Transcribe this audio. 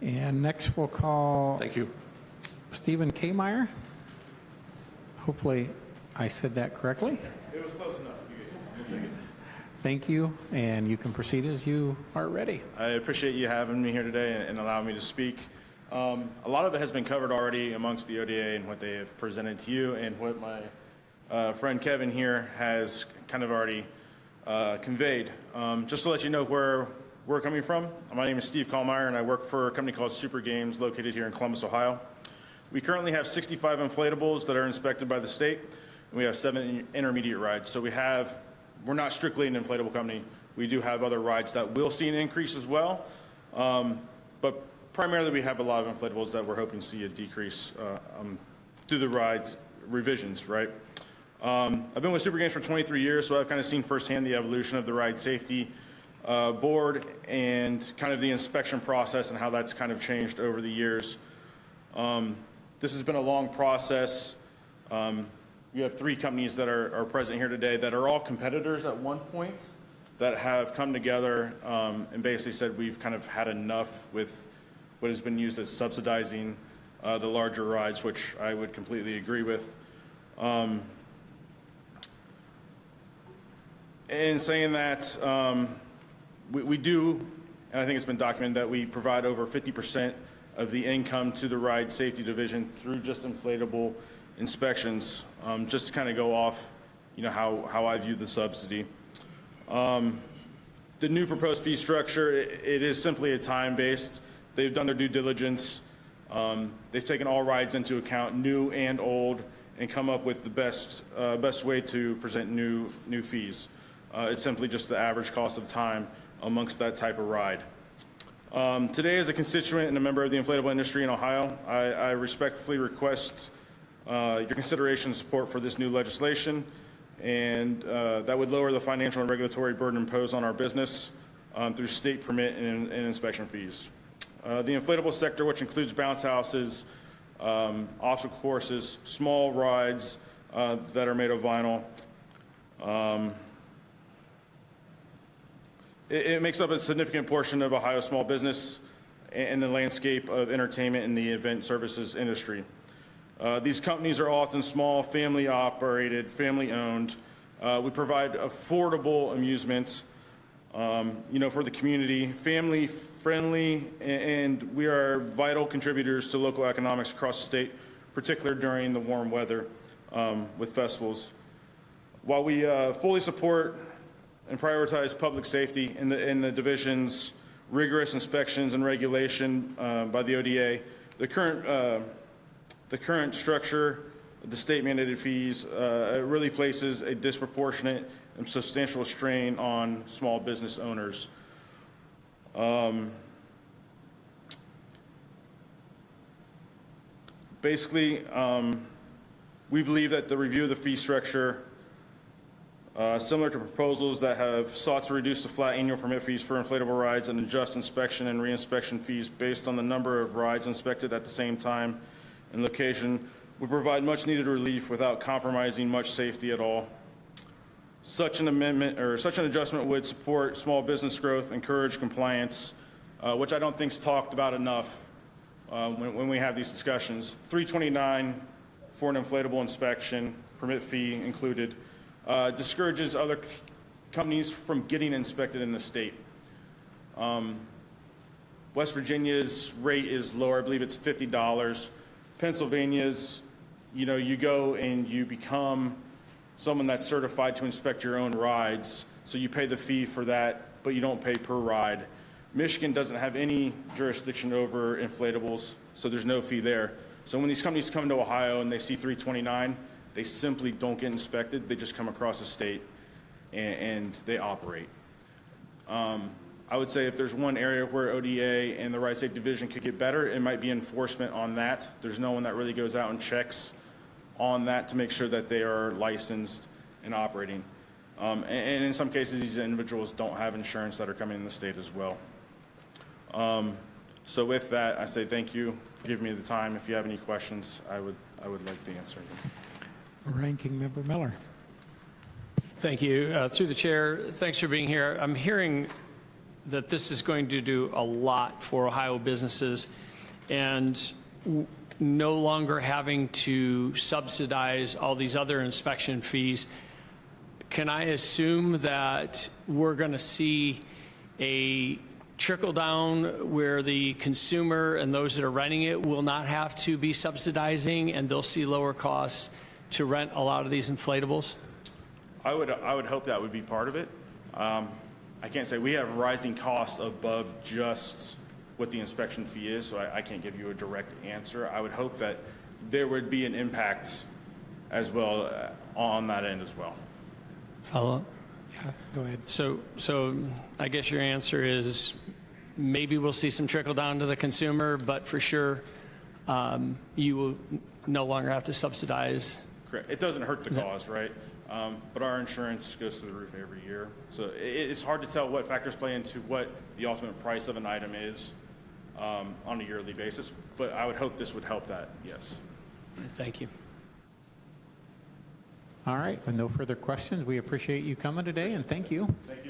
And next we'll call Thank you. Stephen Kaumeyer. Hopefully I said that correctly. It was close enough. Thank you, and you can proceed as you are ready. I appreciate you having me here today and allowing me to speak. A lot of it has been covered already amongst the ODA and what they have presented to you, and what my friend Kevin here has kind of already conveyed. Just to let you know where we're coming from, my name is Steve Kaumeyer, and I work for a company called Super Games located here in Columbus, Ohio. We currently have 65 inflatables that are inspected by the state, and we have 7 intermediate rides. So we're not strictly an inflatable company. We do have other rides that will see an increase as well, but primarily we have a lot of inflatables that we're hoping to see a decrease through the rides revisions, right? I've been with Super Games for 23 years, so I've kind of seen firsthand the evolution of the ride safety board and kind of the inspection process and how that's kind of changed over the years. This has been a long process. You have 3 companies that are present here today that are all competitors at one point that have come together and basically said we've kind of had enough with what has been used as subsidizing the larger rides, which I would completely agree with. In saying that, we do, and I think it's been documented, that we provide over 50% of the income to the ride safety division through just inflatable inspections, just to kind of go off, how I view the subsidy. The new proposed fee structure, it is simply a time-based. They've done their due diligence. They've taken all rides into account, new and old, and come up with the best way to present new fees. It's simply just the average cost of time amongst that type of ride. Today, as a constituent and a member of the inflatable industry in Ohio, I respectfully request your consideration and support for this new legislation, and that would lower the financial and regulatory burden imposed on our business through state permit and inspection fees. The inflatable sector, which includes bounce houses, obstacle courses, small rides that are made of vinyl, it makes up a significant portion of Ohio's small business and the landscape of entertainment in the event services industry. These companies are often small, family-operated, family-owned. We provide affordable amusements, for the community, family-friendly, and we are vital contributors to local economics across the state, particularly during the warm weather with festivals. While we fully support and prioritize public safety in the division's rigorous inspections and regulation by the ODA, the current structure of the state-mandated fees really places a disproportionate and substantial strain on small business owners. Basically, we believe that the review of the fee structure, similar to proposals that have sought to reduce the flat annual permit fees for inflatable rides and adjust inspection and reinspection fees based on the number of rides inspected at the same time and location, would provide much needed relief without compromising much safety at all. Such an adjustment would support small business growth, encourage compliance, which I don't think is talked about enough when we have these discussions. $329 for an inflatable inspection, permit fee included, discourages other companies from getting inspected in the state. West Virginia's rate is lower. I believe it's $50. Pennsylvania's, you go and you become someone that's certified to inspect your own rides, so you pay the fee for that, but you don't pay per ride. Michigan doesn't have any jurisdiction over inflatables, so there's no fee there. So when these companies come to Ohio and they see $329, they simply don't get inspected. They just come across the state and they operate. I would say if there's one area where ODA and the Ride Safety Division could get better, it might be enforcement on that. There's no one that really goes out and checks on that to make sure that they are licensed and operating. And in some cases, these individuals don't have insurance that are coming in the state as well. So with that, I say thank you for giving me the time. If you have any questions, I would like to answer them. Ranking Member Miller. Thank you. Through the chair, thanks for being here. I'm hearing that this is going to do a lot for Ohio businesses, and no longer having to subsidize all these other inspection fees. Can I assume that we're going to see a trickle down where the consumer and those that are renting it will not have to be subsidizing, and they'll see lower costs to rent a lot of these inflatables? I would hope that would be part of it. I can't say we have rising costs above just what the inspection fee is, so I can't give you a direct answer. I would hope that there would be an impact as well on that end as well. Follow up? Yeah, go ahead. So I guess your answer is maybe we'll see some trickle down to the consumer, but for sure you will no longer have to subsidize. Correct. It doesn't hurt the cause, right? But our insurance goes through the roof every year. So it's hard to tell what factors play into what the ultimate price of an item is on a yearly basis. But I would hope this would help that, yes. Thank you. All right, with no further questions, we appreciate you coming today, and thank you. Thank you.